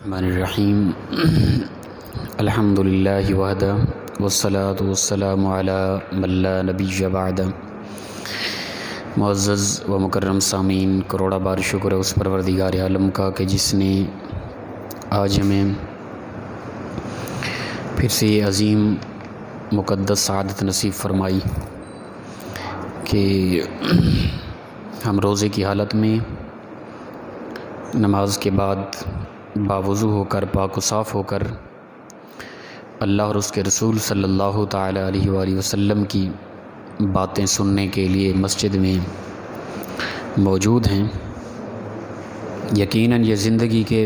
الرحمن الرحیم الحمدللہ وحدہ والصلاة والسلام علی من لا نبی بعدہ۔ معزز و مکرم سامعین، کروڑا بار شکر ہے اس پروردگار عالم کا کہ جس نے آج ہمیں پھر سے یہ عظیم مقدس سعادت نصیب فرمائی کہ ہم روزے کی حالت میں نماز کے بعد باوضو ہو کر پاک و صاف ہو کر اللہ اور اس کے رسول صلی اللہ تعالی علیہ وآلہ وسلم کی باتیں سننے کے لیے مسجد میں موجود ہیں۔ یقیناً یہ زندگی کے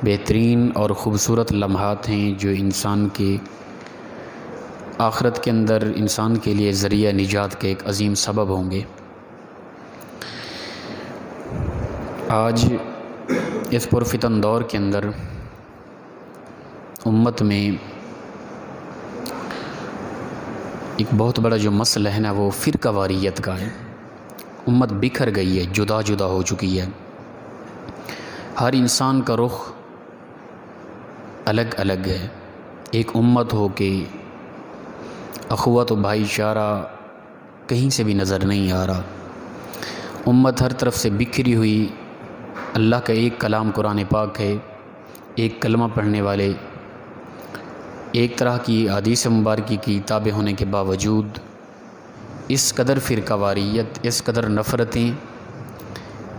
بہترین اور خوبصورت لمحات ہیں جو انسان کے آخرت کے اندر انسان کے لیے ذریعہ نجات کے ایک عظیم سبب ہوں گے۔ آج اس پرفتن دور کے اندر امت میں ایک بہت بڑا جو مسئلہ ہے نا وہ فرقہ واریت کا ہے۔ امت بکھر گئی ہے، جدا جدا ہو چکی ہے، ہر انسان کا رخ الگ الگ ہے۔ ایک امت ہو کے اخوت و بھائی چارہ کہیں سے بھی نظر نہیں آ رہا۔ امت ہر طرف سے بکھری ہوئی، اللہ کا ایک کلام قرآن پاک ہے، ایک کلمہ پڑھنے والے، ایک طرح کی حدیث مبارکی کی تابع ہونے کے باوجود اس قدر فرقہ واریت، اس قدر نفرتیں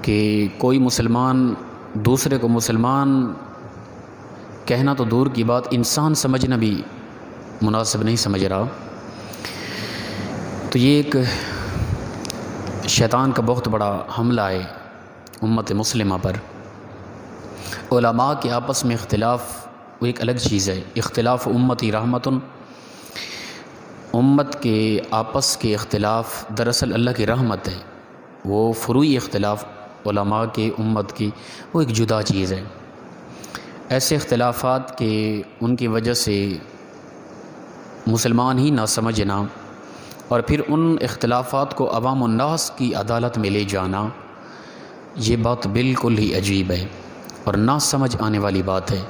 کہ کوئی مسلمان دوسرے کو مسلمان کہنا تو دور کی بات، انسان سمجھنا بھی مناسب نہیں سمجھ رہا۔ تو یہ ایک شیطان کا بہت بڑا حملہ ہے امت مسلمہ پر۔ علماء کے آپس میں اختلاف وہ ایک الگ چیز ہے۔ اختلاف امتی رحمت، امت کے آپس کے اختلاف دراصل اللہ کی رحمت ہے۔ وہ فروعی اختلاف علماء کے امت کی وہ ایک جدا چیز ہے۔ ایسے اختلافات کہ ان کی وجہ سے مسلمان ہی نہ سمجھنا اور پھر ان اختلافات کو عوام الناس کی عدالت میں لے جانا، یہ بات بالکل ہی عجیب ہے اور نہ سمجھ آنے والی بات ہے۔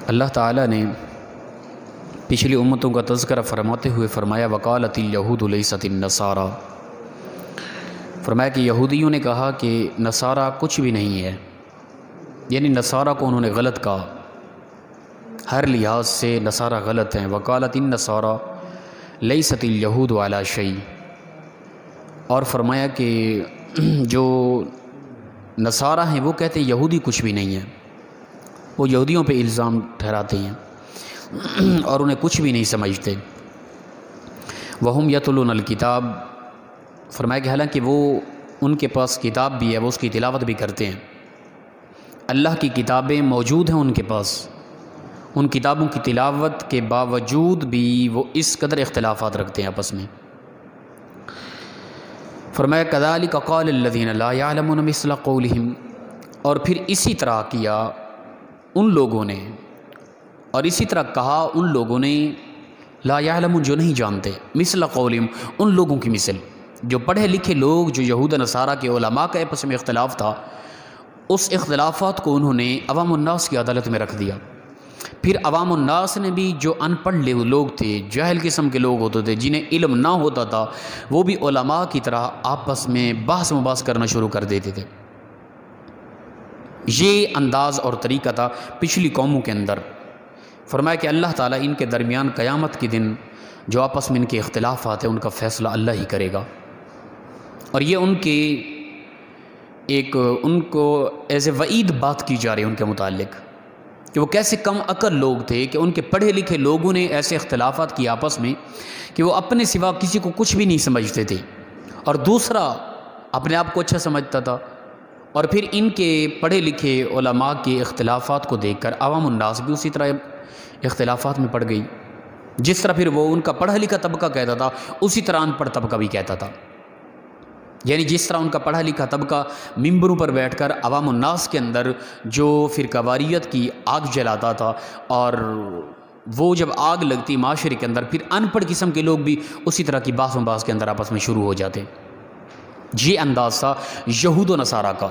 اللہ تعالیٰ نے پچھلی امتوں کا تذکرہ فرماتے ہوئے فرمایا وقالت الیہود لیست النصارى، فرمایا کہ یہودیوں نے کہا کہ نصارہ کچھ بھی نہیں ہے، یعنی نصارہ کو انہوں نے غلط کہا، ہر لحاظ سے نصارہ غلط ہیں۔ وقالت النصارى لیست الیہود علی شیء، اور فرمایا کہ جو نصارہ ہیں وہ کہتے ہیں یہودی کچھ بھی نہیں ہے، وہ یہودیوں پہ الزام ٹھہراتے ہیں اور انہیں کچھ بھی نہیں سمجھتے۔ وَهُمْ يَتْلُونَ الْكِتَابَ، فرمایا کہ حالانکہ وہ ان کے پاس کتاب بھی ہے، وہ اس کی تلاوت بھی کرتے ہیں، اللہ کی کتابیں موجود ہیں ان کے پاس، ان کتابوں کی تلاوت کے باوجود بھی وہ اس قدر اختلافات رکھتے ہیں آپس میں۔ فرمایا کذالک قال الذین لا یعلمون مثل قولہم، اور پھر اسی طرح کیا ان لوگوں نے اور اسی طرح کہا ان لوگوں نے لا یعلمون جو نہیں جانتے، مثل قولہم ان لوگوں کی مثل، جو پڑھے لکھے لوگ، جو یہود نصارہ کے علماء کا آپس میں اختلاف تھا، اس اختلافات کو انہوں نے عوام الناس کی عدالت میں رکھ دیا۔ پھر عوام الناس نے بھی جو ان پڑھ لوگ تھے، جاہل قسم کے لوگ ہوتے تھے، جنہیں علم نہ ہوتا تھا، وہ بھی علماء کی طرح آپس میں بحث مباحث کرنا شروع کر دیتے تھے۔ یہ انداز اور طریقہ تھا پچھلی قوموں کے اندر۔ فرمایا کہ اللہ تعالیٰ ان کے درمیان قیامت کے دن جو آپس میں ان کے اختلافات ہیں ان کا فیصلہ اللہ ہی کرے گا، اور یہ ان کے ان کو ایز اے وعید بات کی جا رہی ہے ان کے متعلق کہ وہ کیسے کم عقل لوگ تھے کہ ان کے پڑھے لکھے لوگوں نے ایسے اختلافات کی آپس میں کہ وہ اپنے سوا کسی کو کچھ بھی نہیں سمجھتے تھے، اور دوسرا اپنے آپ کو اچھا سمجھتا تھا۔ اور پھر ان کے پڑھے لکھے علماء کے اختلافات کو دیکھ کر عوام الناس بھی اسی طرح اختلافات میں پڑ گئی، جس طرح پھر وہ ان کا پڑھا لکھا طبقہ کہتا تھا اسی طرح ان پڑھ طبقہ بھی کہتا تھا۔ یعنی جس طرح ان کا پڑھا لکھا طبقہ ممبروں پر بیٹھ کر عوام الناس کے اندر جو فرقہ واریت کی آگ جلاتا تھا، اور وہ جب آگ لگتی معاشرے کے اندر، پھر ان پڑھ قسم کے لوگ بھی اسی طرح کی بحث مباحث کے اندر آپس میں شروع ہو جاتے۔ یہ انداز تھا یہود و نصارہ کا۔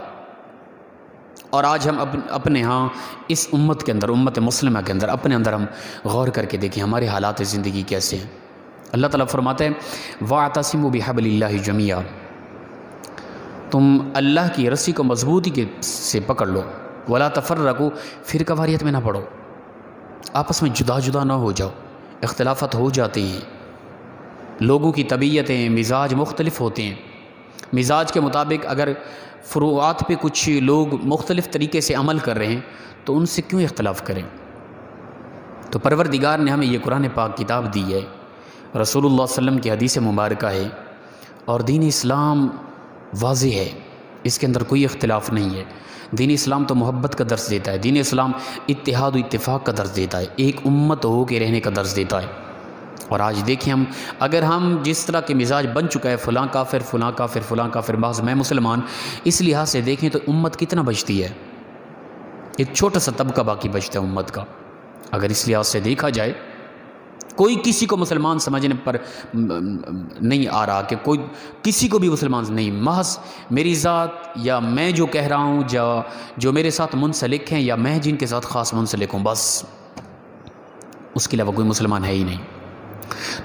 اور آج ہم اپنے ہاں اس امت کے اندر، امت مسلمہ کے اندر، اپنے اندر ہم غور کر کے دیکھیں ہمارے حالات زندگی کیسے ہیں۔ اللہ تعالیٰ فرماتے ہیں وَاعْتَصِمُوا بِحَبْلِ اللَّهِ جَمِيعًا، تم اللہ کی رسی کو مضبوطی سے پکڑ لو، وَلَا تَفَرَّقُوا، فرقہ واریت میں نہ پڑو، آپس میں جدا جدا نہ ہو جاؤ، اختلافات ہو جاتے ہیں، لوگوں کی طبیعتیں مزاج مختلف ہوتے ہیں، مزاج کے مطابق اگر فروعات پہ کچھ لوگ مختلف طریقے سے عمل کر رہے ہیں تو ان سے کیوں اختلاف کریں؟ تو پروردگار نے ہمیں یہ قرآن پاک کتاب دی ہے، رسول اللہ صلی اللہ علیہ وسلم کی حدیث مبارکہ ہے، اور دین اسلام واضح ہے، اس کے اندر کوئی اختلاف نہیں ہے۔ دین اسلام تو محبت کا درس دیتا ہے، دین اسلام اتحاد و اتفاق کا درس دیتا ہے، ایک امت ہو کے رہنے کا درس دیتا ہے۔ اور آج دیکھیں اگر ہم جس طرح کے مزاج بن چکا ہے، فلاں کافر فلاں کافر فلاں کافر، بعض میں مسلمان، اس لحاظ سے دیکھیں تو امت کتنا بچتی ہے، ایک چھوٹا سا طبقہ باقی بچتا ہے امت کا۔ اگر اس لحاظ سے دیکھا جائے کوئی کسی کو مسلمان سمجھنے پر نہیں آ رہا کہ کوئی کسی کو بھی مسلمان نہیں، محض میری ذات یا میں جو کہہ رہا ہوں جو میرے ساتھ منسلک ہیں یا میں جن کے ساتھ خاص منسلک ہوں، بس اس کے علاوہ کوئی مسلمان ہے ہی نہیں۔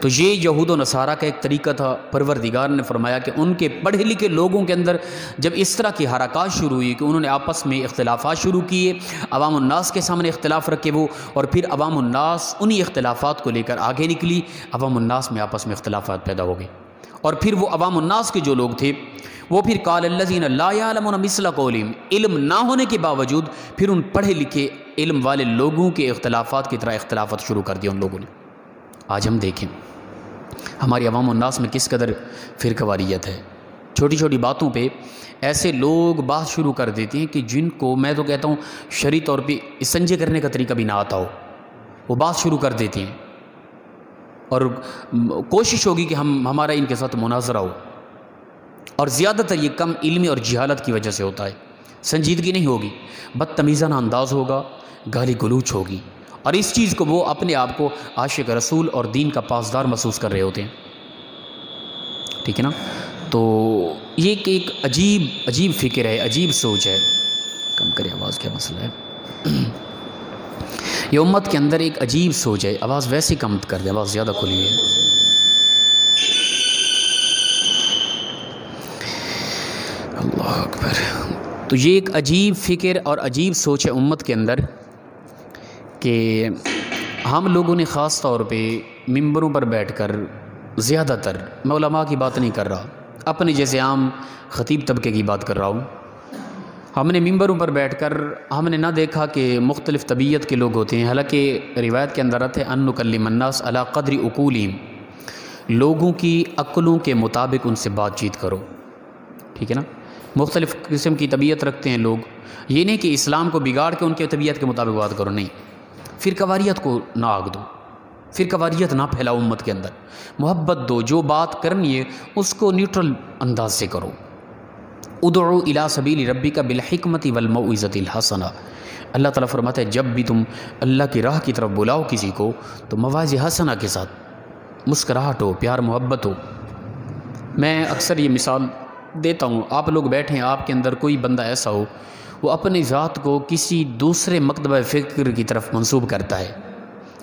تو یہ یہود و نصارہ کا ایک طریقہ تھا۔ پروردگار نے فرمایا کہ ان کے پڑھے لکھے لوگوں کے اندر جب اس طرح کی حرکات شروع ہوئی کہ انہوں نے آپس میں اختلافات شروع کیے، عوام الناس کے سامنے اختلاف رکھے وہ، اور پھر عوام الناس انہی اختلافات کو لے کر آگے نکلی، عوام الناس میں آپس میں اختلافات پیدا ہو گئے، اور پھر وہ عوام الناس کے جو لوگ تھے وہ پھر قال الذین لا یعلمون مثل قولہم، علم نہ ہونے کے باوجود پھر ان پڑھے لکھے علم والے لوگوں کے اختلافات کی طرح اختلافات شروع کر دیا ان لوگوں نے۔ آج ہم دیکھیں ہماری عوام الناس میں کس قدر فرقہ واریت ہے، چھوٹی چھوٹی باتوں پہ ایسے لوگ بات شروع کر دیتے ہیں کہ جن کو میں تو کہتا ہوں شرعی طور پہ استنجے کرنے کا طریقہ بھی نہ آتا ہو، وہ بات شروع کر دیتے ہیں، اور کوشش ہوگی کہ ہمارا ان کے ساتھ مناظرہ ہو، اور زیادہ تر یہ کم علمی اور جہالت کی وجہ سے ہوتا ہے، سنجیدگی نہیں ہوگی، بدتمیزانہ انداز ہوگا، گالی گلوچ ہوگی، اور اس چیز کو وہ اپنے آپ کو عاشق رسول اور دین کا پاسدار محسوس کر رہے ہوتے ہیں، ٹھیک ہے نا؟ تو یہ ایک عجیب فکر ہے، عجیب سوچ ہے۔ کم کریں آواز، کیا مسئلہ ہے؟ یہ امت کے اندر ایک عجیب سوچ ہے، آواز ویسے کم کر دیں، آواز زیادہ کھلی ہے۔ اللہ اکبر۔ تو یہ ایک عجیب فکر اور عجیب سوچ ہے امت کے اندر کہ ہم لوگوں نے خاص طور پہ ممبروں پر بیٹھ کر، زیادہ تر میں علماء کی بات نہیں کر رہا، اپنے جیسے عام خطیب طبقے کی بات کر رہا ہوں، ہم نے ممبروں پر بیٹھ کر ہم نے نہ دیکھا کہ مختلف طبیعت کے لوگ ہوتے ہیں، حالانکہ روایت کے اندر آتا ہے ان نکلم الناس علی قدر عقولہم، لوگوں کی عقلوں کے مطابق ان سے بات چیت کرو، ٹھیک ہے نا؟ مختلف قسم کی طبیعت رکھتے ہیں لوگ، یہ نہیں کہ اسلام کو بگاڑ کے ان کے طبیعت کے مطابق بات کرو، نہیں، فرقہ واریت کو نہ آگ دو، فرقہ واریت نہ پھیلاؤ امت کے اندر، محبت دو، جو بات کرنی ہے اس کو نیوٹرل انداز سے کرو۔ ادعو الی سبیل ربک بالحکمت والموعظۃ الحسنہ، اللہ تعالیٰ فرماتا ہے جب بھی تم اللہ کی راہ کی طرف بلاؤ کسی کو تو مواعظ حسنہ کے ساتھ مسکراہٹ ہو، پیار محبت ہو۔ میں اکثر یہ مثال دیتا ہوں، آپ لوگ بیٹھیں، آپ کے اندر کوئی بندہ ایسا ہو وہ اپنی ذات کو کسی دوسرے مکتبہ فکر کی طرف منسوب کرتا ہے،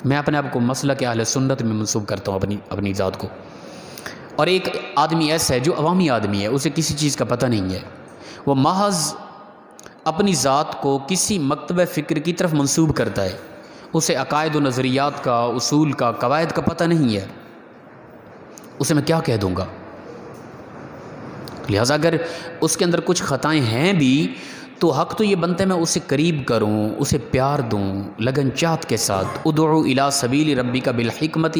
میں اپنے آپ کو مسلک اہل سنت میں منسوب کرتا ہوں اپنی ذات کو، اور ایک آدمی ایسا ہے جو عوامی آدمی ہے، اسے کسی چیز کا پتہ نہیں ہے، وہ محض اپنی ذات کو کسی مکتبہ فکر کی طرف منسوب کرتا ہے، اسے عقائد و نظریات کا، اصول کا، قواعد کا پتہ نہیں ہے، اسے میں کیا کہہ دوں گا؟ لہٰذا اگر اس کے اندر کچھ خطائیں ہیں بھی تو حق تو یہ بنتا ہے میں اسے قریب کروں، اسے پیار دوں، لگن چاہت کے ساتھ، ادعو الی سبیل ربک بالحکمت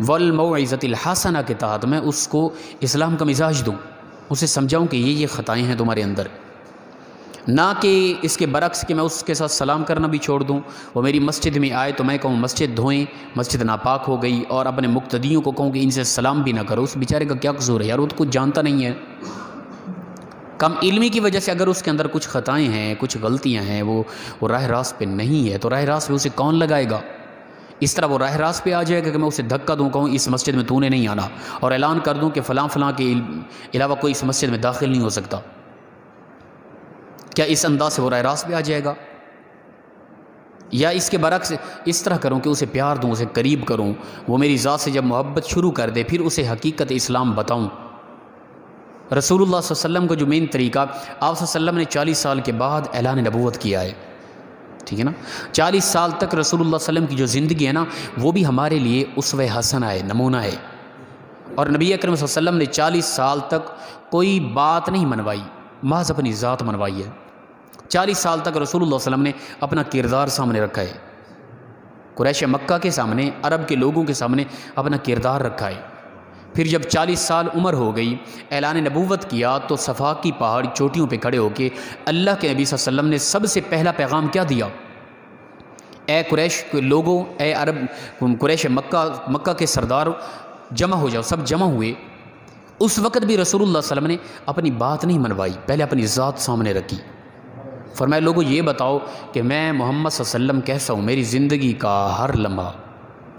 والموعظۃ الحسنہ کے تحت میں اس کو اسلام کا مزاج دوں، اسے سمجھاؤں کہ یہ خطائیں ہیں تمہارے اندر، نہ کہ اس کے برعکس کہ میں اس کے ساتھ سلام کرنا بھی چھوڑ دوں، وہ میری مسجد میں آئے تو میں کہوں مسجد دھوئیں، مسجد ناپاک ہو گئی، اور اپنے مقتدیوں کو کہوں کہ ان سے سلام بھی نہ کرو، اس بیچارے کا کیا قصور ہے یار، وہ تو کچھ جانتا نہیں ہے، کم علمی کی وجہ سے اگر اس کے اندر کچھ خطائیں ہیں، کچھ غلطیاں ہیں، وہ راہ راست پہ نہیں ہے، تو راہ راست پہ اسے کون لگائے گا؟ اس طرح وہ راہ راست پہ آ جائے گا کہ میں اسے دھکا دوں، کہوں اس مسجد میں تو نے نہیں آنا، اور اعلان کر دوں کہ فلاں فلاں کے علاوہ کوئی اس مسجد میں داخل نہیں ہو سکتا، کیا اس انداز سے وہ راہ راست پہ آ جائے گا؟ یا اس کے برعکس اس طرح کروں کہ اسے پیار دوں، اسے قریب کروں، وہ میری ذات سے جب محبت شروع کر دے پھر اسے حقیقت اسلام بتاؤں۔ رسول اللہ صلی اللہ علیہ وسلم کو جو مین طریقہ، آپ صلی اللہ علیہ وسلم نے 40 سال کے بعد اعلان نبوت کیا ہے، ٹھیک ہے نا؟ 40 سال تک رسول اللہ صلی اللہ علیہ وسلم کی جو زندگی ہے نا، وہ بھی ہمارے لیے اسوہ حسنہ ہے، نمونہ ہے۔ اور نبی اکرم صلی اللہ علیہ وسلم نے 40 سال تک کوئی بات نہیں منوائی، محض اپنی ذات منوائی ہے۔ 40 سال تک رسول اللہ صلی اللہ علیہ وسلم نے اپنا کردار سامنے رکھا ہے، قریش مکہ کے سامنے، عرب کے لوگوں کے سامنے اپنا کردار رکھا ہے۔ پھر جب 40 سال عمر ہو گئی، اعلان نبوت کیا، تو صفا کی پہاڑی چوٹیوں پہ کھڑے ہو کے اللہ کے نبی صلی اللہ علیہ وسلم نے سب سے پہلا پیغام کیا دیا؟ اے قریش کے لوگوں، اے عرب قریش مکہ کے سردار، جمع ہو جاؤ۔ سب جمع ہوئے۔ اس وقت بھی رسول اللہ صلی اللہ علیہ وسلم نے اپنی بات نہیں منوائی، پہلے اپنی ذات سامنے رکھی۔ فرمایا لوگوں یہ بتاؤ کہ میں محمد صلی اللہ علیہ وسلم کیسا ہوں، میری زندگی کا ہر لمحہ،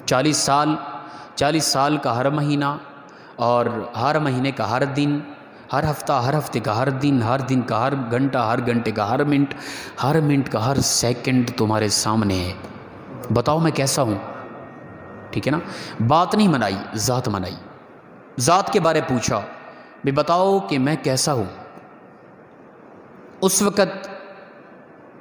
40 سال کا ہر مہینہ، اور ہر مہینے کا ہر دن، ہر ہفتہ، ہر ہفتے کا ہر دن کا ہر گھنٹہ، ہر گھنٹے کا ہر منٹ کا ہر سیکنڈ تمہارے سامنے ہے، بتاؤ میں کیسا ہوں، ٹھیک ہے نا؟ بات نہیں منائی، ذات منائی، ذات کے بارے پوچھا بھی بتاؤ کہ میں کیسا ہوں۔ اس وقت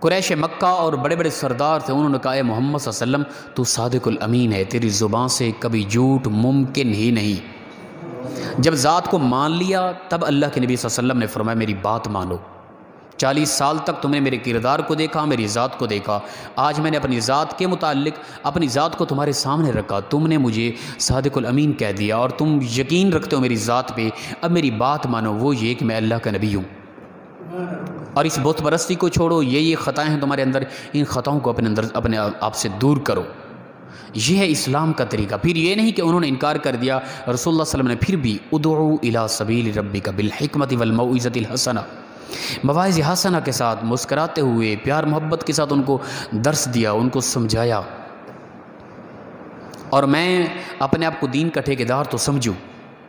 قریش مکہ اور بڑے بڑے سردار تھے، انہوں نے کہا اے محمد صلی اللہ علیہ وسلم تو صادق الامین ہے، تیری زبان سے کبھی جھوٹ ممکن ہی نہیں۔ جب ذات کو مان لیا تب اللہ کے نبی صلی اللہ علیہ وسلم نے فرمایا میری بات مانو۔ 40 سال تک تم نے میرے کردار کو دیکھا، میری ذات کو دیکھا، آج میں نے اپنی ذات کے متعلق اپنی ذات کو تمہارے سامنے رکھا، تم نے مجھے صادق الامین کہہ دیا اور تم یقین رکھتے ہو میری ذات پہ، اب میری بات مانو، وہ یہ کہ میں اللہ کا نبی ہوں، اور اس بت پرستی کو چھوڑو، یہ خطائیں ہیں تمہارے اندر، ان خطاؤں کو اپنے آپ سے دور کرو۔ یہ ہے اسلام کا طریقہ۔ پھر یہ نہیں کہ انہوں نے انکار کر دیا، رسول اللہ صلی اللہ علیہ وسلم نے پھر بھی ادعو الی سبیل ربک بالحکمت والموعظۃ الحسنہ، مواعظ حسنہ کے ساتھ، مسکراتے ہوئے، پیار محبت کے ساتھ ان کو درس دیا، ان کو سمجھایا۔ اور میں اپنے آپ کو دین کا ٹھیکیدار تو سمجھوں،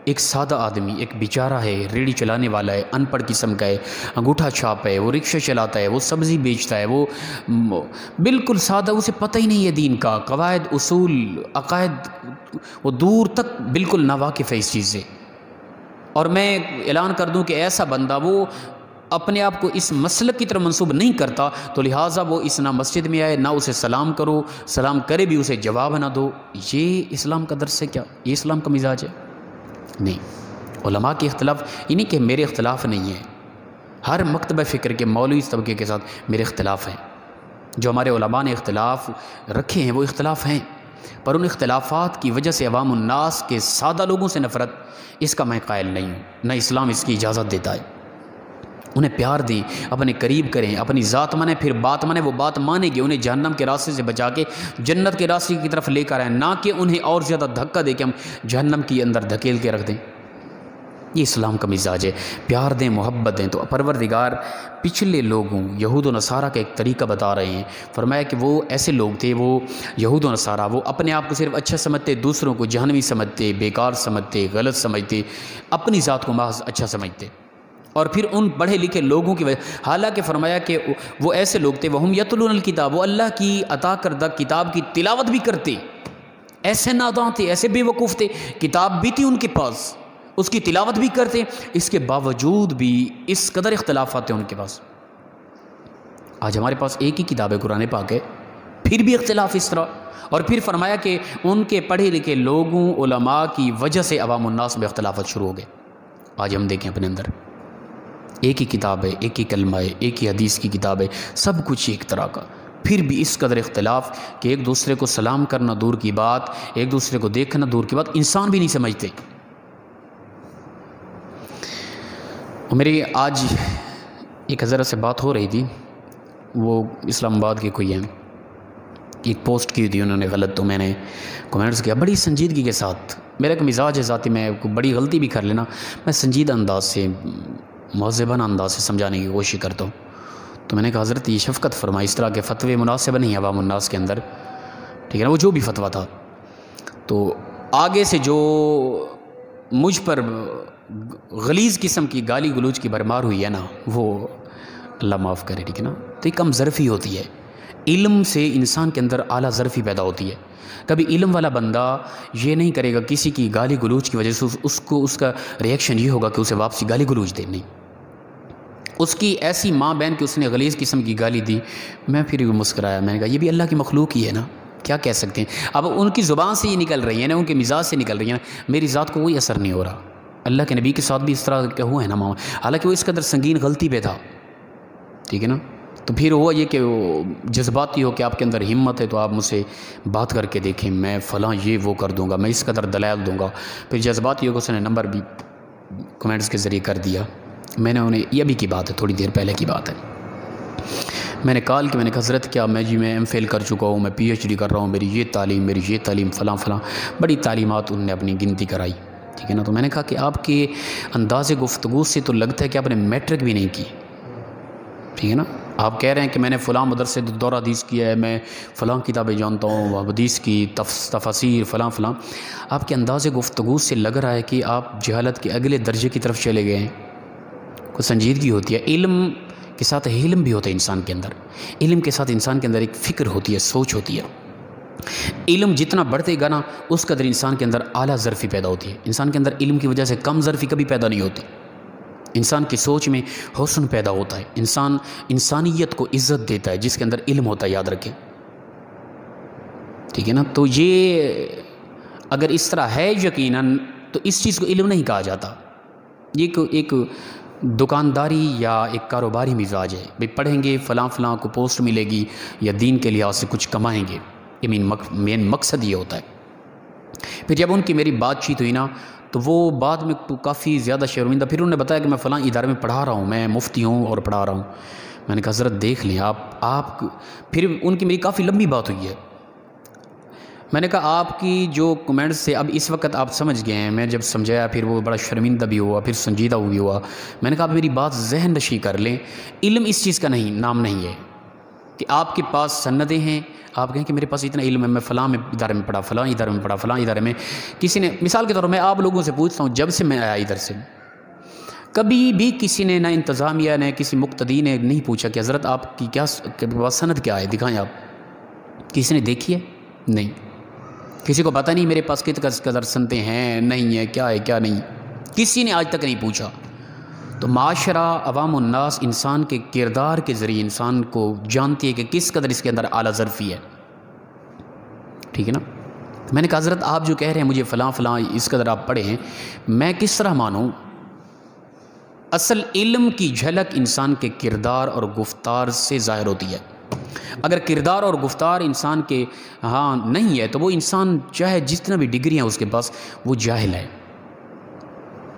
ایک سادہ آدمی، ایک بیچارہ ہے، ریڑھی چلانے والا ہے، ان پڑھ قسم کا ہے، انگوٹھا چھاپ ہے، وہ رکشہ چلاتا ہے، وہ سبزی بیچتا ہے، وہ بالکل سادہ، اسے پتہ ہی نہیں ہے دین کا قواعد، اصول، عقائد، وہ دور تک بالکل ناواقف ہے اس چیز سے۔ اور میں اعلان کر دوں کہ ایسا بندہ وہ اپنے آپ کو اس مسلک کی طرف منسوب نہیں کرتا، تو لہٰذا وہ اس نہ مسجد میں آئے، نہ اسے سلام کرو، سلام کرے بھی اسے جواب نہ دو۔ یہ اسلام کا درس ہے کیا؟ یہ اسلام کا مزاج ہے؟ نہیں۔ علماء کے اختلاف یہ نہیں کہ میرے اختلاف نہیں ہیں، ہر مکتبہ فکر کے مولوی طبقے کے ساتھ میرے اختلاف ہیں، جو ہمارے علماء نے اختلاف رکھے ہیں وہ اختلاف ہیں، پر ان اختلافات کی وجہ سے عوام الناس کے سادہ لوگوں سے نفرت، اس کا میں قائل نہیں ہوں، نہ اسلام اس کی اجازت دیتا ہے۔ انہیں پیار دیں، اپنے قریب کریں، اپنی ذات مانیں، پھر بات مانیں، وہ بات مانیں گے، انہیں جہنم کے راستے سے بچا کے جنت کے راستے کی طرف لے کر آئیں، نہ کہ انہیں اور زیادہ دھکا دے کے ہم جہنم کے اندر دھکیل کے رکھ دیں۔ یہ اسلام کا مزاج ہے، پیار دیں، محبت دیں۔ تو پروردگار پچھلے لوگوں یہود و نصارہ کا ایک طریقہ بتا رہے ہیں، فرمایا کہ وہ ایسے لوگ تھے، وہ یہود و نصارہ، وہ اپنے آپ کو صرف اچھا سمجھتے، دوسروں کو جہنمی سمجھتے، بیکار سمجھتے، غلط سمجھتے، اپنی ذات کو محض اچھا سمجھتے، اور پھر ان پڑھے لکھے لوگوں کی وجہ، حالانکہ فرمایا کہ وہ ایسے لوگ تھے، وہم یتلون الکتاب، وہ اللہ کی عطا کردہ کتاب کی تلاوت بھی کرتے، ایسے ناداں تھے، ایسے بے وقوف تھے، کتاب بھی تھی ان کے پاس، اس کی تلاوت بھی کرتے، اس کے باوجود بھی اس قدر اختلافات ہیں ان کے پاس۔ آج ہمارے پاس ایک ہی کتاب ہے، قرآن پاک ہے، پھر بھی اختلاف اس طرح۔ اور پھر فرمایا کہ ان کے پڑھے لکھے لوگوں، علماء کی وجہ سے عوام الناس میں اختلافات شروع ہو گئے۔ آج ہم دیکھیں اپنے اندر، ایک ہی کتاب ہے، ایک ہی کلمہ ہے، ایک ہی حدیث کی کتاب ہے، سب کچھ ایک طرح کا، پھر بھی اس قدر اختلاف کہ ایک دوسرے کو سلام کرنا دور کی بات، ایک دوسرے کو دیکھنا دور کی بات، انسان بھی نہیں سمجھتے۔ میری آج ایک حضرت سے بات ہو رہی تھی، وہ اسلام آباد کے کوئی ہیں، ایک پوسٹ کی تھی انہوں نے غلط، تو میں نے کمنٹس کیا بڑی سنجیدگی کے ساتھ۔ میرا ایک مزاج ہے ذاتی، میں بڑی غلطی بھی کر لینا، میں سنجیدہ انداز سے، مہذبانہ انداز سے سمجھانے کی کوشش کرتا ہوں۔ تو میں نے کہا حضرت یہ شفقت فرمائی، اس طرح کے فتوے مناسب نہیں عوام الناس کے اندر، ٹھیک ہے نا؟ وہ جو بھی فتویٰ تھا، تو آگے سے جو مجھ پر غلیظ قسم کی گالی گلوچ کی بھرمار ہوئی ہے نا، وہ اللہ معاف کرے، ٹھیک ہے نا. تو یہ کم ظرفی ہوتی ہے. علم سے انسان کے اندر اعلیٰ ظرفی پیدا ہوتی ہے. کبھی علم والا بندہ یہ نہیں کرے گا کسی کی گالی گلوچ کی وجہ سے اس کا ریئیکشن یہ ہوگا کہ اسے واپسی گالی گلوچ دے. نہیں، اس کی ایسی ماں بہن کہ اس نے غلیظ قسم کی گالی دی، میں پھر مسکرایا، میں نے کہا یہ بھی اللہ کی مخلوق ہی ہے نا، کیا کہہ سکتے ہیں. اب ان کی زبان سے یہ نکل رہی ہیں نا، ان کے مزاج سے نکل رہی ہیں نا، میری ذات کو کوئی اثر نہیں ہو رہا. اللہ کے نبی کے ساتھ بھی اس طرح کا ہوا ہے نا ماما، حالانکہ وہ اس قدر سنگین غلطی پہ تھا، ٹھیک ہے نا. تو پھر ہوا یہ کہ وہ جذباتی ہو کہ آپ کے اندر ہمت ہے تو آپ مجھ سے بات کر کے دیکھیں، میں فلاں یہ وہ کر دوں گا، میں اس قدر دلائل دوں گا. پھر جذباتی ہو کہ اس نے نمبر بھی کمنٹس کے ذریعے کر دیا. میں نے انہیں، یہ ابھی کی بات ہے، تھوڑی دیر پہلے کی بات ہے، میں نے کال کی، میں نے کہا حضرت کیا میں ایم فل کر چکا ہوں، میں PhD کر رہا ہوں، میری یہ تعلیم فلاں فلاں بڑی تعلیمات انہوں نے اپنی گنتی کرائی، ٹھیک ہے نا. تو میں نے کہا کہ آپ کے انداز گفتگو سے تو لگتا ہے کہ آپ نے میٹرک بھی نہیں کی، ٹھیک ہے نا. آپ کہہ رہے ہیں کہ میں نے فلاں مدرسے دورہ حدیث کیا ہے، میں فلاں کتابیں جانتا ہوں، حدیث کی تفاسیر فلاں فلاں. آپ کے انداز گفتگو سے لگ رہا ہے کہ آپ جہالت کے اگلے درجے کی طرف چلے گئے ہیں. کوئی سنجیدگی ہوتی ہے، علم کے ساتھ علم بھی ہوتا ہے انسان کے اندر، علم کے ساتھ انسان کے اندر ایک فکر ہوتی ہے، سوچ ہوتی ہے. علم جتنا بڑھتے گا نا اس قدر انسان کے اندر اعلیٰ ظرفی پیدا ہوتی ہے. انسان کے اندر علم کی وجہ سے کم ظرفی کبھی پیدا نہیں ہوتی. انسان کی سوچ میں حسن پیدا ہوتا ہے، انسان انسانیت کو عزت دیتا ہے جس کے اندر علم ہوتا ہے، یاد رکھیں، ٹھیک ہے نا. تو یہ اگر اس طرح ہے یقیناً تو اس چیز کو علم نہیں کہا جاتا. یہ ایک دکانداری یا ایک کاروباری مزاج ہے، بھئی پڑھیں گے فلاں فلاں کو پوسٹ ملے گی یا دین کے لحاظ سے کچھ کمائیں گے، یہ مین مقصد یہ ہوتا ہے. پھر جب ان کی میری بات چیت ہوئی نا تو وہ بعد میں کافی زیادہ شرمندہ، پھر انہوں نے بتایا کہ میں فلاں ادارے میں پڑھا رہا ہوں، میں مفتی ہوں اور پڑھا رہا ہوں. میں نے کہا حضرت دیکھ لیں آپ پھر ان کی میری کافی لمبی بات ہوئی ہے. میں نے کہا آپ کی جو کمنٹس سے اب اس وقت آپ سمجھ گئے ہیں، میں جب سمجھایا پھر وہ بڑا شرمندہ بھی ہوا، پھر سنجیدہ بھی ہوا. میں نے کہا آپ میری بات ذہن نشی کر لیں، علم اس چیز کا نام نہیں ہے کہ آپ کے پاس سندیں ہیں، آپ کہیں کہ میرے پاس اتنا علم ہے، میں فلاں ادارے میں پڑھا، فلاں ادارے میں پڑھا، فلاں ادارے میں. کسی نے مثال کے طور پر میں آپ لوگوں سے پوچھتا ہوں، جب سے میں آیا ادھر سے کبھی بھی کسی نے، نہ انتظامیہ نے، کسی مقتدی نے نہیں پوچھا کہ حضرت آپ کی کیا سند کیا ہے، دکھائیں آپ. کسی نے دیکھی ہے؟ نہیں. کسی کو پتہ نہیں میرے پاس کتنے قدر سنتے ہیں، نہیں ہے، کیا ہے کیا نہیں، کسی نے آج تک نہیں پوچھا. تو معاشرہ، عوام الناس انسان کے کردار کے ذریعے انسان کو جانتی ہے کہ کس قدر اس کے اندر اعلیٰ ظرفی ہے، ٹھیک ہے نا. میں نے کہا حضرت آپ جو کہہ رہے ہیں مجھے فلاں فلاں اس قدر آپ پڑھے ہیں، میں کس طرح مانوں؟ اصل علم کی جھلک انسان کے کردار اور گفتار سے ظاہر ہوتی ہے. اگر کردار اور گفتار انسان کے ہاں نہیں ہے تو وہ انسان چاہے جتنا بھی ڈگری ہیں اس کے پاس، وہ جاہل ہے.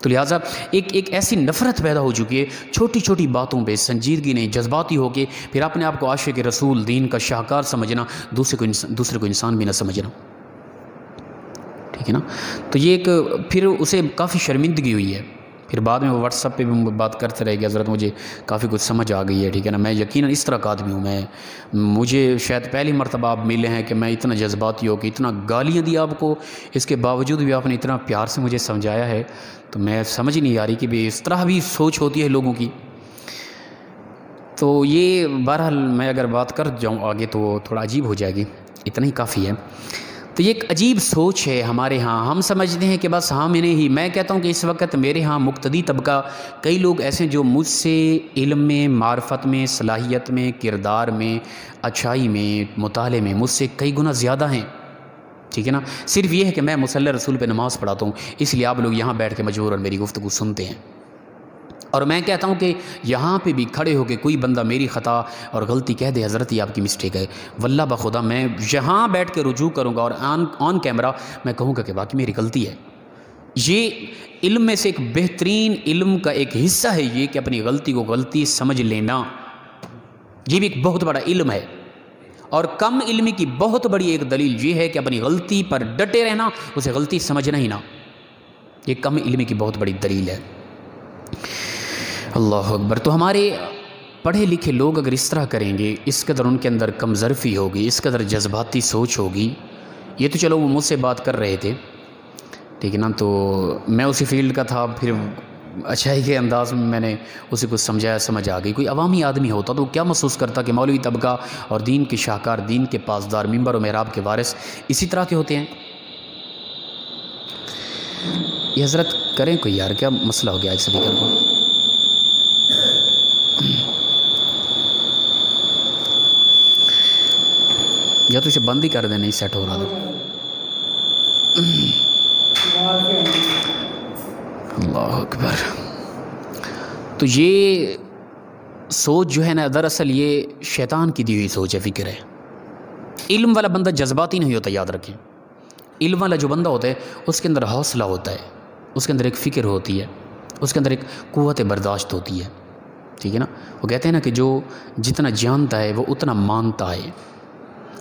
تو لہٰذا ایک ایسی نفرت پیدا ہو چکی ہے چھوٹی چھوٹی باتوں پہ، سنجیدگی نہیں، جذباتی ہو کے پھر اپنے آپ کو عاشق رسول، دین کا شاہکار سمجھنا، دوسرے کو انسان بھی نہ سمجھنا، ٹھیک ہے نا. تو یہ ایک پھر اسے کافی شرمندگی ہوئی ہے. پھر بعد میں وہ واٹس ایپ پہ بھی بات کرتے رہے کہ حضرت مجھے کافی کچھ سمجھ آ گئی ہے، ٹھیک ہے نا. میں یقیناً اس طرح کا آدمی ہوں، مجھے شاید پہلی مرتبہ آپ ملے ہیں کہ میں اتنا جذباتی ہو کہ اتنا گالیاں دی آپ کو، اس کے باوجود بھی آپ نے اتنا پیار سے مجھے سمجھایا ہے. تو میں سمجھ نہیں آ رہی کہ بھی اس طرح بھی سوچ ہوتی ہے لوگوں کی. تو یہ بہرحال میں اگر بات کر جاؤں آگے تو تھوڑا عجیب ہو جائے گی، اتنا ہی کافی ہے. تو یہ ایک عجیب سوچ ہے ہمارے ہاں. ہم سمجھتے ہیں کہ بس ہاں میں کہتا ہوں کہ اس وقت میرے ہاں مقتدی طبقہ، کئی لوگ ایسے جو مجھ سے علم میں، معرفت میں، صلاحیت میں، کردار میں، اچھائی میں، مطالعے میں مجھ سے کئی گنا زیادہ ہیں، ٹھیک ہے نا. صرف یہ ہے کہ میں مصلی رسول پہ نماز پڑھاتا ہوں، اس لیے آپ لوگ یہاں بیٹھ کے مجبوراً میری گفتگو سنتے ہیں. اور میں کہتا ہوں کہ یہاں پہ بھی کھڑے ہو کے کوئی بندہ میری خطا اور غلطی کہہ دے حضرت یہ آپ کی مسٹیک ہے، واللہ بخدا میں یہاں بیٹھ کے رجوع کروں گا اور آن کیمرہ میں کہوں گا کہ واقعی میری غلطی ہے. یہ علم میں سے ایک بہترین علم کا ایک حصہ ہے یہ کہ اپنی غلطی کو غلطی سمجھ لینا، یہ بھی ایک بہت بڑا علم ہے. اور کم علمی کی بہت بڑی ایک دلیل یہ ہے کہ اپنی غلطی پر ڈٹے رہنا، اسے غلطی سمجھنا ہی نہ، یہ کم علمی کی بہت بڑی دلیل ہے. اللہ اکبر. تو ہمارے پڑھے لکھے لوگ اگر اس طرح کریں گے، اس قدر ان کے اندر کم ظرفی ہوگی، اس قدر جذباتی سوچ ہوگی. یہ تو چلو وہ مجھ سے بات کر رہے تھے، ٹھیک ہے نا، تو میں اسی فیلڈ کا تھا، پھر اچھائی کے انداز میں نے اسے کچھ سمجھایا، سمجھ آ گئی۔ کوئی عوامی آدمی ہوتا تو کیا محسوس کرتا کہ مولوی طبقہ اور دین کے شاہکار، دین کے پاسدار، ممبر و محراب کے وارث اسی طرح کے ہوتے ہیں؟ یہ حضرت کریں کوئی یار، کیا مسئلہ ہو گیا آج سپیکر کو؟ یا تو اسے بند ہی کر دیں، نہیں سیٹ ہو رہا تھا۔ اللہ اکبر۔ تو یہ سوچ جو ہے نا، دراصل یہ شیطان کی دی ہوئی سوچ ہے، فکر ہے۔ علم والا بندہ جذباتی نہیں ہوتا، یاد رکھیں۔ علم والا جو بندہ ہوتا ہے اس کے اندر حوصلہ ہوتا ہے، اس کے اندر ایک فکر ہوتی ہے، اس کے اندر ایک قوت برداشت ہوتی ہے، ٹھیک ہے نا۔ وہ کہتے ہیں نا کہ جو جتنا جانتا ہے وہ اتنا مانتا ہے۔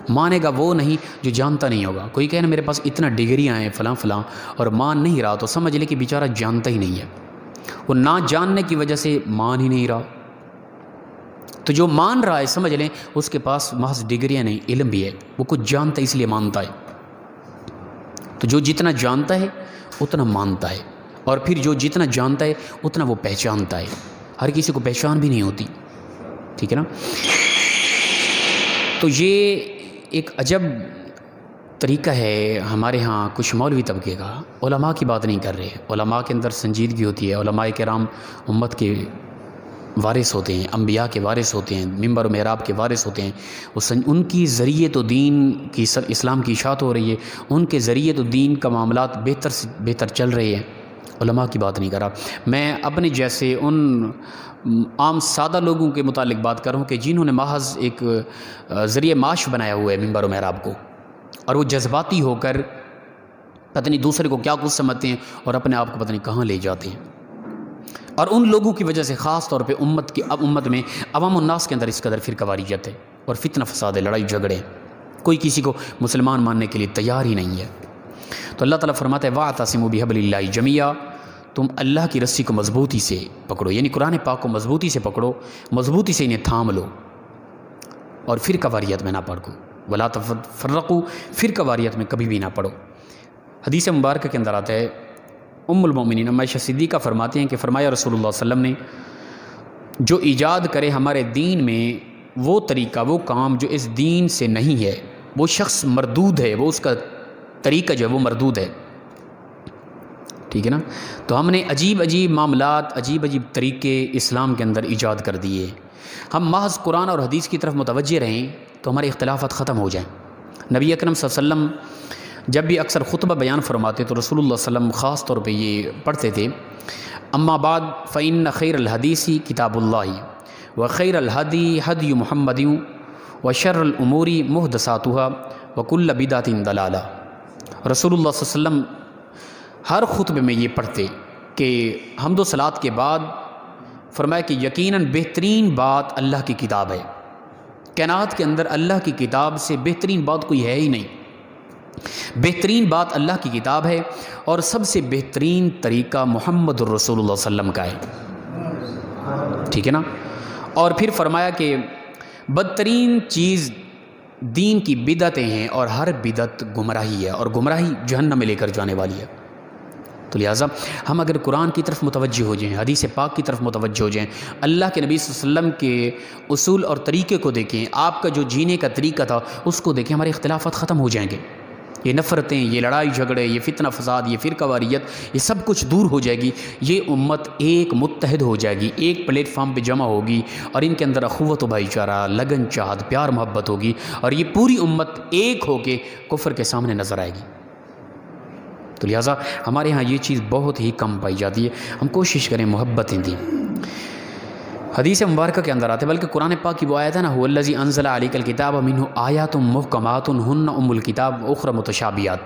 مانے گا وہ نہیں جو جانتا نہیں ہوگا۔ کوئی کہے نا میرے پاس اتنا ڈگریاں ہیں فلاں فلاں اور مان نہیں رہا، تو سمجھ لے کہ بیچارہ جانتا ہی نہیں ہے، وہ نہ جاننے کی وجہ سے مان ہی نہیں رہا۔ تو جو مان رہا ہے سمجھ لیں اس کے پاس محض ڈگریاں نہیں، علم بھی ہے، وہ کچھ جانتا ہے اس لیے مانتا ہے۔ تو جو جتنا جانتا ہے اتنا مانتا ہے، اور پھر جو جتنا جانتا ہے اتنا وہ پہچانتا ہے۔ ہر کسی کو پہچان بھی نہیں ہوتی، ٹھیک ہے نا۔ تو یہ ایک عجب طریقہ ہے ہمارے ہاں کچھ مولوی طبقے کا۔ علماء کی بات نہیں کر رہے، علماء کے اندر سنجیدگی ہوتی ہے، علماء کرام امت کے وارث ہوتے ہیں، انبیاء کے وارث ہوتے ہیں، ممبر و محراب کے وارث ہوتے ہیں۔ ان کی ذریعے تو دین کی اسلام کی اشاعت ہو رہی ہے، ان کے ذریعے تو دین کا معاملات بہتر سے بہتر چل رہے ہیں۔ علماء کی بات نہیں کر رہا میں، اپنے جیسے ان عام سادہ لوگوں کے متعلق بات کر رہا ہوں کہ جنہوں نے محض ایک ذریعہ معاش بنایا ہوا ہے ممبر و محراب کو، اور وہ جذباتی ہو کر پتہ نہیں دوسرے کو کیا کچھ سمجھتے ہیں اور اپنے آپ کو پتہ نہیں کہاں لے جاتے ہیں۔ اور ان لوگوں کی وجہ سے خاص طور پہ امت میں عوام الناس کے اندر اس قدر فرقہ واریت ہے اور فتنہ فساد ہے، لڑائی جھگڑے، کوئی کسی کو مسلمان ماننے کے لیے تیار ہی نہیں ہے۔ تو اللہ تعالیٰ فرماتا ہے وَاعْتَصِمُوا بِحَبْلِ اللَّهِ جَمِيعًا، تم اللہ کی رسی کو مضبوطی سے پکڑو، یعنی قرآن پاک کو مضبوطی سے پکڑو، مضبوطی سے انہیں تھام لو اور فرقہ واریت میں نہ پڑو۔ وَلَا تَفَرَّقُوا، فرقہ واریت میں کبھی بھی نہ پڑو۔ حدیث مبارکہ کے اندر آتا ہے، ام المؤمنین عائشہ صدیقہ فرماتے ہیں کہ فرمایا رسول اللہ صلی اللہ علیہ وسلم نے، جو ایجاد کرے ہمارے دین میں وہ طریقہ، وہ کام جو اس دین سے نہیں ہے، وہ شخص مردود ہے، وہ اس کا طریقہ جو ہے وہ مردود ہے، ٹھیک ہے نا۔ تو ہم نے عجیب عجیب معاملات، عجیب عجیب طریقے اسلام کے اندر ایجاد کر دیے۔ ہم محض قرآن اور حدیث کی طرف متوجہ رہیں تو ہمارے اختلافات ختم ہو جائیں۔ نبی اکرم صلی اللہ علیہ وسلم جب بھی اکثر خطبہ بیان فرماتے تو رسول اللہ صلی اللہ علیہ وسلم خاص طور پہ یہ پڑھتے تھے، اما بعد فإن خیر الحدیث کتاب اللہ وخیر الہدی ہدی محمد وشر الامور محدثاتها وکل بدعۃ ضلالہ۔ رسول اللہ صلی اللہ علیہ وسلم ہر خطبے میں یہ پڑھتے کہ حمد و صلات کے بعد فرمایا کہ یقیناً بہترین بات اللہ کی کتاب ہے، کائنات کے اندر اللہ کی کتاب سے بہترین بات کوئی ہے ہی نہیں، بہترین بات اللہ کی کتاب ہے، اور سب سے بہترین طریقہ محمد الرسول اللہ صلی اللہ علیہ وسلم کا ہے، ٹھیک ہے نا۔ اور پھر فرمایا کہ بدترین چیز دین کی بدعتیں ہیں، اور ہر بدعت گمراہی ہے، اور گمراہی جہنم میں لے کر جانے والی ہے۔ تو لہٰذا ہم اگر قرآن کی طرف متوجہ ہو جائیں، حدیث پاک کی طرف متوجہ ہو جائیں، اللہ کے نبی صلی اللہ علیہ وسلم کے اصول اور طریقے کو دیکھیں، آپ کا جو جینے کا طریقہ تھا اس کو دیکھیں، ہمارے اختلافات ختم ہو جائیں گے۔ یہ نفرتیں، یہ لڑائی جھگڑے، یہ فتنہ فساد، یہ فرقہ واریت، یہ سب کچھ دور ہو جائے گی۔ یہ امت ایک متحد ہو جائے گی، ایک پلیٹ فارم پہ جمع ہوگی، اور ان کے اندر اخوت و بھائی چارہ، لگن چاہت، پیار محبت ہوگی، اور یہ پوری امت ایک ہو کے کفر کے سامنے نظر آئے گی۔ تو لہٰذا ہمارے ہاں یہ چیز بہت ہی کم پائی جاتی ہے، ہم کوشش کریں محبتیں دیں۔ حدیث مبارکہ کے اندر آتے، بلکہ قرآن پاک کی وہ آیت ہے نا، هو الذی انزل علیک الکتاب منہ آیات محکمات ہن ام الکتاب اخری متشابہات،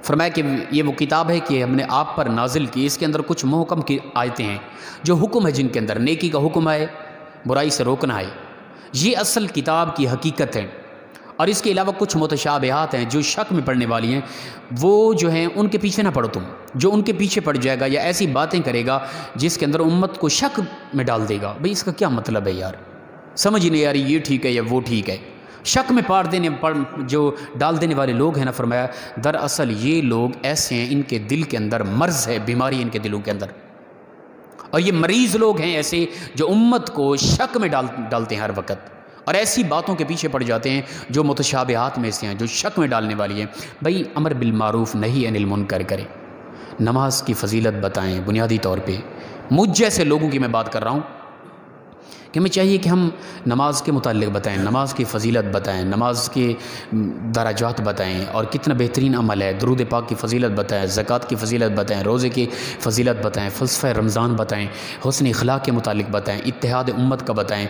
فرمایا کہ یہ وہ کتاب ہے کہ ہم نے آپ پر نازل کی، اس کے اندر کچھ محکم کی آیتیں ہیں جو حکم ہے، جن کے اندر نیکی کا حکم ہے، برائی سے روکنا ہے، یہ اصل کتاب کی حقیقت ہے۔ اور اس کے علاوہ کچھ متشابہات ہیں جو شک میں پڑنے والی ہیں، وہ جو ہیں ان کے پیچھے نہ پڑو تم، جو ان کے پیچھے پڑ جائے گا یا ایسی باتیں کرے گا جس کے اندر امت کو شک میں ڈال دے گا، بھئی اس کا کیا مطلب ہے یار، سمجھ ہی نہیں آ رہی یہ ٹھیک ہے یا وہ ٹھیک ہے، شک میں جو ڈال دینے والے لوگ ہیں نا، فرمایا دراصل یہ لوگ ایسے ہیں، ان کے دل کے اندر مرض ہے، بیماری ہے ان کے دلوں کے اندر، اور یہ مریض لوگ ہیں ایسے جو امت کو شک میں ڈالتے ہیں ہر وقت، اور ایسی باتوں کے پیچھے پڑ جاتے ہیں جو متشابہات میں سے ہیں، جو شک میں ڈالنے والی ہیں۔ بھئی امر بالمعروف نہی عن المنکر کریں، نماز کی فضیلت بتائیں بنیادی طور پہ۔ مجھ جیسے لوگوں کی میں بات کر رہا ہوں کہ ہمیں چاہیے کہ ہم نماز کے متعلق بتائیں، نماز کی فضیلت بتائیں، نماز کے درجات بتائیں اور کتنا بہترین عمل ہے، درود پاک کی فضیلت بتائیں، زکوٰۃ کی فضیلت بتائیں، روزے کی فضیلت بتائیں، فلسفہ رمضان بتائیں، حسن اخلاق کے متعلق بتائیں، اتحاد امت کا بتائیں،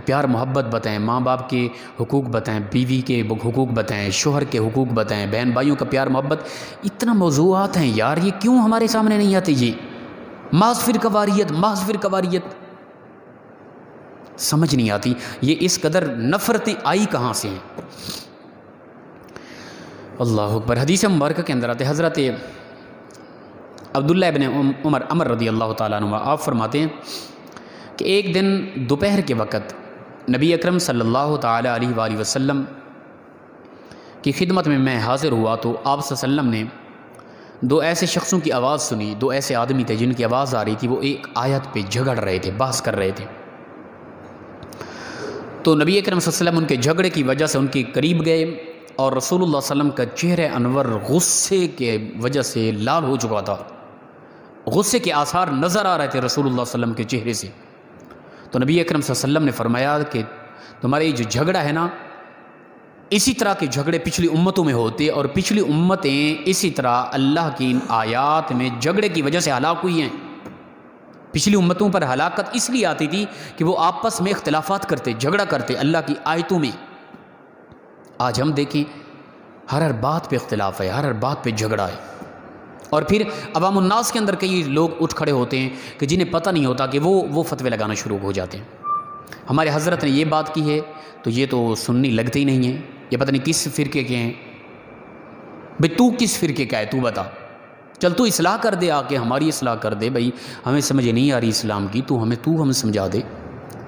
پیار محبت بتائیں، ماں باپ کے حقوق بتائیں، بیوی کے حقوق بتائیں، شوہر کے حقوق بتائیں، بہن بھائیوں کا پیار محبت۔ اتنا موضوعات ہیں یار، یہ کیوں ہمارے سامنے نہیں آتے؟ یہ محض فرقواریت سمجھ نہیں آتی، یہ اس قدر نفرتیں آئی کہاں سے ہیں؟ اللہ اکبر۔ حدیث مبارکہ کے اندر آتے حضرت عبداللہ ابن عمر رضی اللہ تعالیٰ عنہ آپ فرماتے ہیں کہ ایک دن دوپہر کے وقت نبی اکرم صلی اللہ تعالیٰ علیہ وآلہ وسلم کی خدمت میں حاضر ہوا تو آپ صلی اللہ علیہ وسلم نے دو ایسے شخصوں کی آواز سنی، دو ایسے آدمی تھے جن کی آواز آ رہی تھی، وہ ایک آیت پہ جھگڑ رہے تھے، بحث کر رہے تھے۔ تو نبی اکرم صلی اللہ علیہ وسلم ان کے جھگڑے کی وجہ سے ان کے قریب گئے، اور رسول اللہ صلی اللہ علیہ وسلم کا چہرہ انور غصے کے وجہ سے لال ہو چکا تھا، غصے کے آثار نظر آ رہے تھے رسول اللہ صلی اللہ علیہ وسلم کے چہرے سے۔ تو نبی اکرم صلی اللہ علیہ وسلم نے فرمایا کہ تمہارے جو جھگڑا ہے نا، اسی طرح کے جھگڑے پچھلی امتوں میں ہوتے، اور پچھلی امتیں اسی طرح اللہ کی ان آیات میں جھگڑے کی وجہ سے ہلاک ہوئی ہیں۔ پچھلی امتوں پر ہلاکت اس لیے آتی تھی کہ وہ آپس میں اختلافات کرتے، جھگڑا کرتے اللہ کی آیتوں میں۔ آج ہم دیکھیں ہر بات پہ اختلاف ہے، ہر بات پہ جھگڑا ہے، اور پھر عوام الناس کے اندر کئی لوگ اٹھ کھڑے ہوتے ہیں کہ جنہیں پتہ نہیں ہوتا کہ وہ فتوے لگانا شروع ہو جاتے ہیں۔ ہمارے حضرت نے یہ بات کی ہے تو یہ تو سننی لگتے ہی نہیں ہیں، یہ پتہ نہیں کس فرقے کے ہیں۔ بھئی تو کس فرقے کا ہے تو بتا، چل تو اصلاح کر دے، آ کے ہماری اصلاح کر دے، بھئی ہمیں سمجھ نہیں آ رہی اسلام کی، تو ہمیں سمجھا دے۔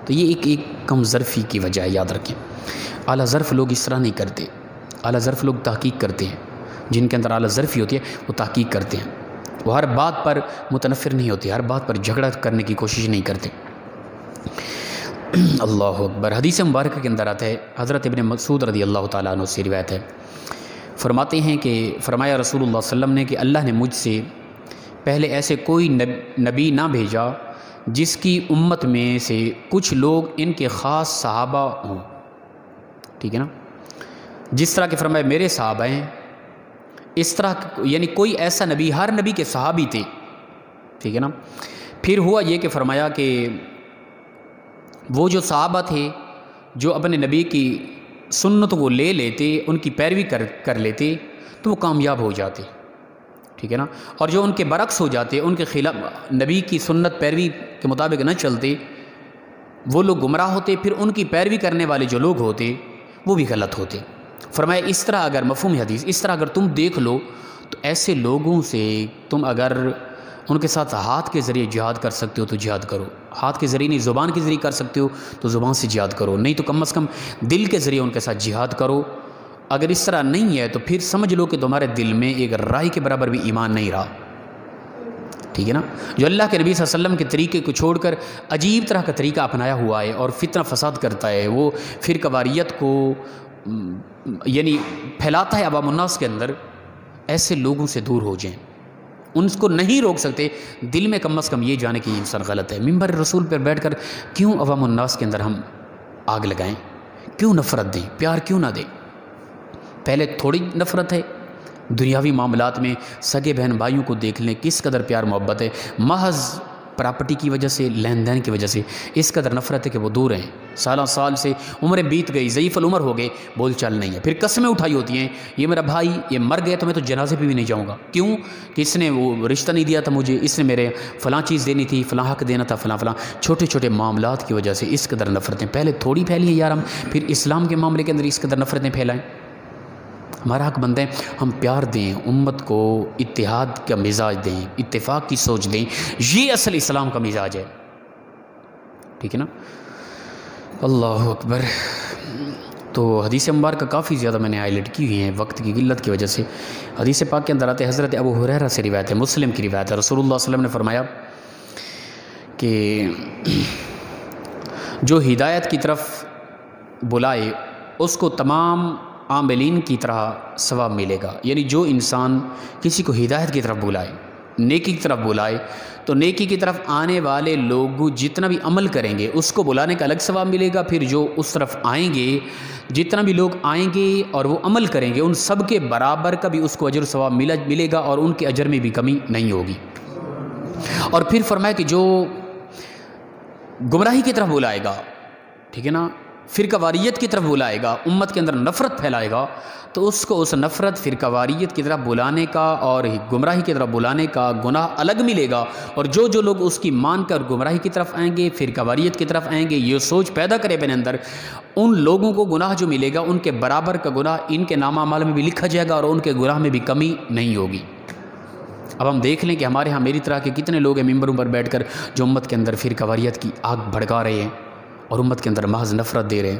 تو یہ ایک کم ظرفی کی وجہ ہے، یاد رکھیں۔ اعلیٰ ظرف لوگ اس طرح نہیں کرتے، اعلیٰ ظرف لوگ تحقیق کرتے ہیں، جن کے اندر اعلیٰ ظرفی ہوتی ہے وہ تحقیق کرتے ہیں، وہ ہر بات پر متنفر نہیں ہوتے، ہر بات پر جھگڑا کرنے کی کوشش نہیں کرتے۔ اللہ اکبر۔ حدیث مبارکہ کے اندر آتا ہے، حضرت ابن مسعود رضی اللہ تعالیٰ عنہ سے روایت ہے، فرماتے ہیں کہ فرمایا رسول اللہ صلی اللہ علیہ وسلم نے کہ اللہ نے مجھ سے پہلے ایسے کوئی نبی نہ بھیجا جس کی امت میں سے کچھ لوگ ان کے خاص صحابہ ہوں، ٹھیک ہے نا، جس طرح کہ فرمایا میرے صحابہ ہیں، اس طرح یعنی کوئی ایسا نبی، ہر نبی کے صحابی تھے، ٹھیک ہے نا۔ پھر ہوا یہ کہ فرمایا کہ وہ جو صحابہ تھے جو اپنے نبی کی سنتوں کو لے لیتے، ان کی پیروی کر لیتے تو وہ کامیاب ہو جاتے، ٹھیک ہے نا، اور جو ان کے برعکس ہو جاتے، ان کے خلاف نبی کی سنت پیروی کے مطابق نہ چلتے، وہ لوگ گمراہ ہوتے، پھر ان کی پیروی کرنے والے جو لوگ ہوتے وہ بھی غلط ہوتے۔ فرمایا اس طرح اگر مفہوم حدیث اس طرح اگر تم دیکھ لو تو ایسے لوگوں سے تم اگر ان کے ساتھ ہاتھ کے ذریعے جہاد کر سکتے ہو تو جہاد کرو، ہاتھ کے ذریعے نہیں زبان کے ذریعے کر سکتے ہو تو زبان سے جہاد کرو، نہیں تو کم از کم دل کے ذریعے ان کے ساتھ جہاد کرو۔ اگر اس طرح نہیں ہے تو پھر سمجھ لو کہ تمہارے دل میں ایک رائی کے برابر بھی ایمان نہیں رہا، ٹھیک ہے نا۔ جو اللہ کے نبی صلی اللہ علیہ وسلم کے طریقے کو چھوڑ کر عجیب طرح کا طریقہ اپنایا ہوا ہے اور فتنہ فساد کرتا ہے، وہ فرقہ واریت کو یعنی پھیلاتا ہے عوام الناس کے اندر، ایسے لوگوں سے دور ہو جائیں۔ ان کو نہیں روک سکتے، دل میں کم از کم یہ جانے کہ یہ انسان غلط ہے۔ منبر رسول پر بیٹھ کر کیوں عوام الناس کے اندر ہم آگ لگائیں؟ کیوں نفرت دیں؟ پیار کیوں نہ دیں؟ پہلے تھوڑی نفرت ہے، دنیاوی معاملات میں سگے بہن بھائیوں کو دیکھ لیں کس قدر پیار محبت ہے، محض پراپرٹی کی وجہ سے، لین دین کی وجہ سے اس قدر نفرت ہے کہ وہ دور ہیں، سالہ سال سے عمریں بیت گئی، ضعیف العمر ہو گئے، بول چال نہیں ہے، پھر قسمیں اٹھائی ہوتی ہیں یہ میرا بھائی یہ مر گیا تو میں تو جنازے پہ بھی نہیں جاؤں گا، کیوں کہ اس نے وہ رشتہ نہیں دیا تھا مجھے، اس نے میرے فلاں چیز دینی تھی، فلاں حق دینا تھا، فلاں چھوٹے چھوٹے معاملات کی وجہ سے اس قدر نفرتیں پہلے تھوڑی پھیلی ہیں یار، ہم پھر اسلام کے معاملے کے اندر اس قدر نفرتیں پھیلائیں؟ ہمارا حق بنتا ہے ہم پیار دیں، امت کو اتحاد کا مزاج دیں، اتفاق کی سوچ دیں، یہ اصل اسلام کا مزاج ہے، ٹھیک ہے نا۔ اللہ اکبر۔ تو حدیث مبارکہ کافی زیادہ میں نے ہائی لائٹ کی ہوئی ہیں وقت کی قلت کی وجہ سے۔ حدیث پاک کے اندر آتے حضرت ابو ہریرہ سے روایت ہے، مسلم کی روایت ہے، رسول اللہ صلی اللہ علیہ وسلم نے فرمایا کہ جو ہدایت کی طرف بلائے اس کو تمام عاملین کی طرح ثواب ملے گا. یعنی جو انسان کسی کو ہدایت کی طرف بلائے، نیکی کی طرف بلائے، تو نیکی کی طرف آنے والے لوگ جتنا بھی عمل کریں گے اس کو بلانے کا الگ ثواب ملے گا. پھر جو اس طرف آئیں گے، جتنا بھی لوگ آئیں گے اور وہ عمل کریں گے، ان سب کے برابر کا بھی اس کو اجر و ثواب ملے گا اور ان کے اجر میں بھی کمی نہیں ہوگی. اور پھر فرمایا کہ جو گمراہی کی طرف بلائے گا، ٹھیک ہے نا، فرقہ واریت کی طرف بلائے گا، امت کے اندر نفرت پھیلائے گا، تو اس کو اس نفرت فرقہ واریت کی طرف بلانے کا اور گمراہی کی طرف بلانے کا گناہ الگ ملے گا. اور جو لوگ اس کی مان کر گمراہی کی طرف آئیں گے، فرقہ واریت کی طرف آئیں گے، یہ سوچ پیدا کرے اپنے اندر، ان لوگوں کو گناہ جو ملے گا ان کے برابر کا گناہ ان کے نامہ اعمال میں بھی لکھا جائے گا اور ان کے گناہ میں بھی کمی نہیں ہوگی. اب ہم دیکھ لیں کہ ہمارے ہاں میری طرح کے کتنے لوگ ہیں ممبروں پر بیٹھ کر جو امت کے اندر فرقہ واریت کی آگ بھڑکا رہے ہیں اور امت کے اندر محض نفرت دے رہے ہیں.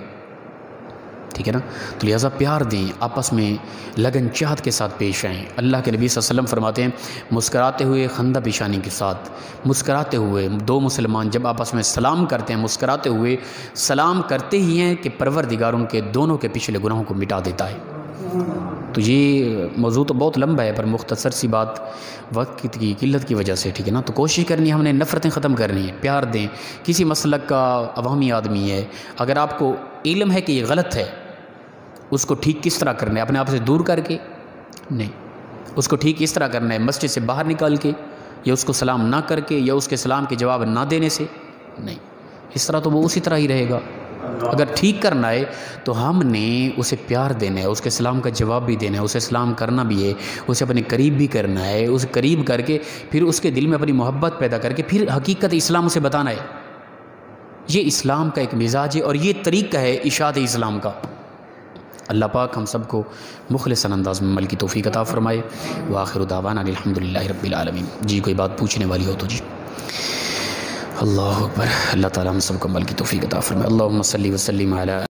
ٹھیک ہے نا، تو لہٰذا پیار دیں، آپس میں لگن چاہت کے ساتھ پیش آئیں. اللہ کے نبی صلی اللہ علیہ وسلم فرماتے ہیں مسکراتے ہوئے خندہ پیشانی کے ساتھ، مسکراتے ہوئے دو مسلمان جب آپس میں سلام کرتے ہیں مسکراتے ہوئے سلام کرتے ہی ہیں کہ پروردگار ان کے دونوں کے پچھلے گناہوں کو مٹا دیتا ہے. تو یہ موضوع تو بہت لمبا ہے پر مختصر سی بات وقت کی قلت کی وجہ سے، ٹھیک ہے نا. تو کوشش کرنی ہے ہم نے نفرتیں ختم کرنی ہیں، پیار دیں. کسی مسلک کا عوامی آدمی ہے، اگر آپ کو علم ہے کہ یہ غلط ہے، اس کو ٹھیک کس طرح کرنا ہے؟ اپنے آپ سے دور کر کے نہیں، اس کو ٹھیک اس طرح کرنا ہے مسجد سے باہر نکال کے، یا اس کو سلام نہ کر کے، یا اس کے سلام کے جواب نہ دینے سے نہیں. اس طرح تو وہ اسی طرح ہی رہے گا. اگر ٹھیک کرنا ہے تو ہم نے اسے پیار دینا ہے، اس کے سلام کا جواب بھی دینا ہے، اسے سلام کرنا بھی ہے، اسے اپنے قریب بھی کرنا ہے، اسے قریب کر کے پھر اس کے دل میں اپنی محبت پیدا کر کے پھر حقیقت اسلام اسے بتانا ہے. یہ اسلام کا ایک مزاج ہے اور یہ طریقہ ہے اشاعت اسلام کا. اللہ پاک ہم سب کو مخلص انداز میں عمل کی توفیق عطا فرمائے. وآخر دعوانا الحمدللہ رب العالمین. جی کوئی بات پوچھنے والی ہو تو جی. اللہ اکبر. اللہ تعالی ہم سب کو عمل کی توفیق عطا فرمائے. اللہم صلی وسلم علی